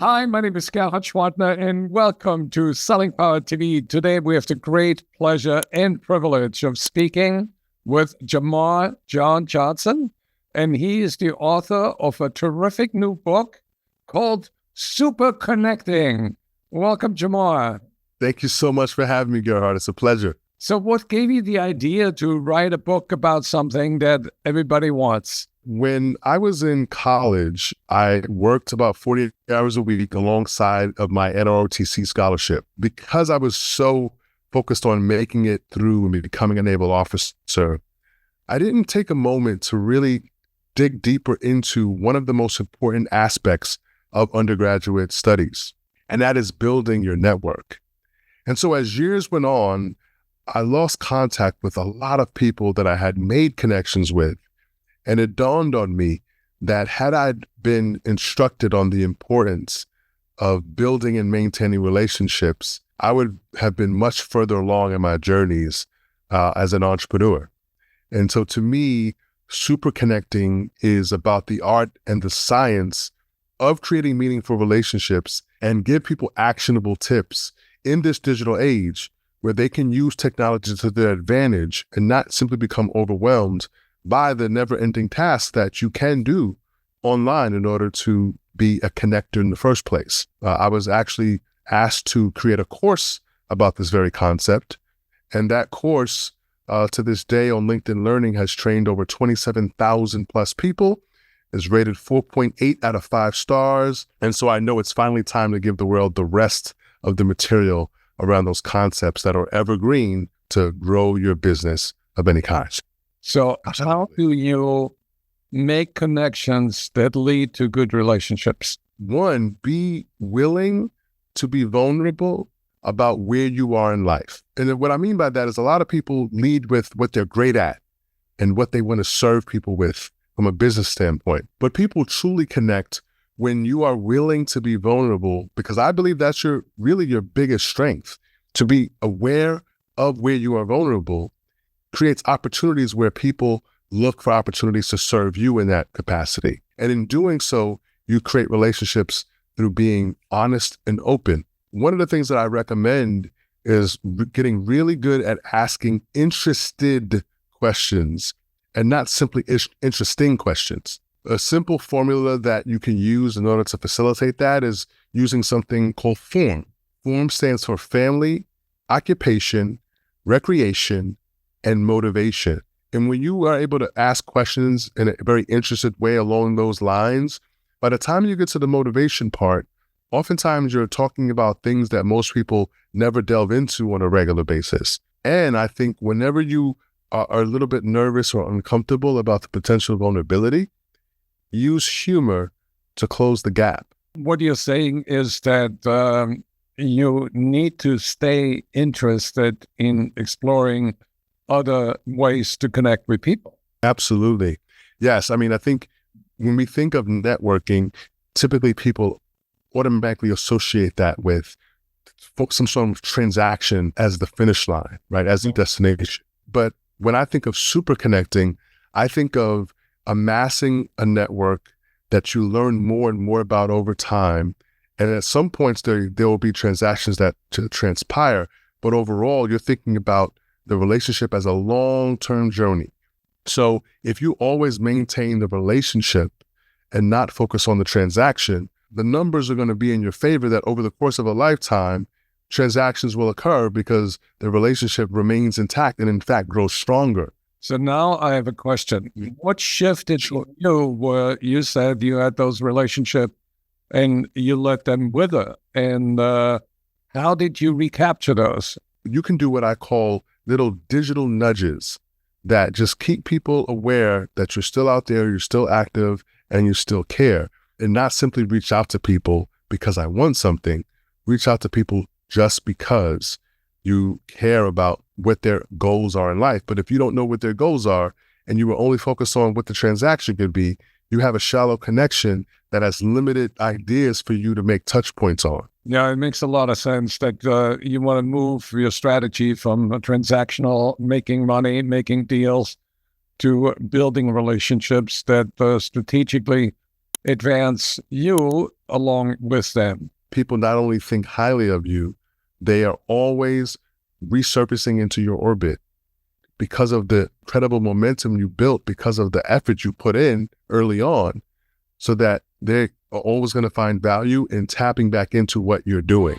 Hi, my name is Gerhard Schwartner, and welcome to Selling Power TV. Today, we have the great pleasure and privilege of speaking with JaMarr John Johnson, and he is the author of a terrific new book called Super Connecting. Welcome, JaMarr. Thank you so much for having me, Gerhard. It's a pleasure. So what gave you the idea to write a book about something that everybody wants? When I was in college, I worked about 40 hours a week alongside of my NROTC scholarship. Because I was so focused on making it through and becoming a naval officer, I didn't take a moment to really dig deeper into one of the most important aspects of undergraduate studies, and that is building your network. And so as years went on, I lost contact with a lot of people that I had made connections with. And it dawned on me that had I been instructed on the importance of building and maintaining relationships, I would have been much further along in my journeys as an entrepreneur. And so to me, super connecting is about the art and the science of creating meaningful relationships and give people actionable tips in this digital age where they can use technology to their advantage and not simply become overwhelmed by the never-ending tasks that you can do online in order to be a connector in the first place. I was actually asked to create a course about this very concept, and that course to this day on LinkedIn Learning has trained over 27,000 plus people, is rated 4.8 out of 5 stars, and so I know it's finally time to give the world the rest of the material around those concepts that are evergreen to grow your business of any kind. So how do you make connections that lead to good relationships? One, be willing to be vulnerable about where you are in life. And what I mean by that is a lot of people lead with what they're great at and what they want to serve people with from a business standpoint. But people truly connect when you are willing to be vulnerable, because I believe that's really your biggest strength. To be aware of where you are vulnerable creates opportunities where people look for opportunities to serve you in that capacity. And in doing so, you create relationships through being honest and open. One of the things that I recommend is getting really good at asking interested questions and not simply interesting questions. A simple formula that you can use in order to facilitate that is using something called FORM. FORM stands for family, occupation, recreation, and motivation. And when you are able to ask questions in a very interested way along those lines, by the time you get to the motivation part, oftentimes you're talking about things that most people never delve into on a regular basis. And I think whenever you are a little bit nervous or uncomfortable about the potential vulnerability, use humor to close the gap. What you're saying is that you need to stay interested in exploring other ways to connect with people. Absolutely. Yes. I mean, I think when we think of networking, typically people automatically associate that with some sort of transaction as the finish line, right? As the destination. But when I think of super connecting, I think of amassing a network that you learn more and more about over time. And at some points there will be transactions that transpire, but overall you're thinking about the relationship as a long-term journey. So if you always maintain the relationship and not focus on the transaction, the numbers are going to be in your favor that over the course of a lifetime, transactions will occur because the relationship remains intact and in fact grows stronger. So now I have a question. What shifted for you where you said you had those relationships and you let them wither? And how did you recapture those? You can do what I call little digital nudges that just keep people aware that you're still out there, you're still active, and you still care. And not simply reach out to people because I want something. Reach out to people just because you care about what their goals are in life. But if you don't know what their goals are and you were only focused on what the transaction could be, you have a shallow connection that has limited ideas for you to make touch points on. Yeah, it makes a lot of sense that you want to move your strategy from a transactional, making money, making deals, to building relationships that strategically advance you along with them. People not only think highly of you, they are always resurfacing into your orbit because of the incredible momentum you built, because of the effort you put in early on, so that they are always going to find value in tapping back into what you're doing.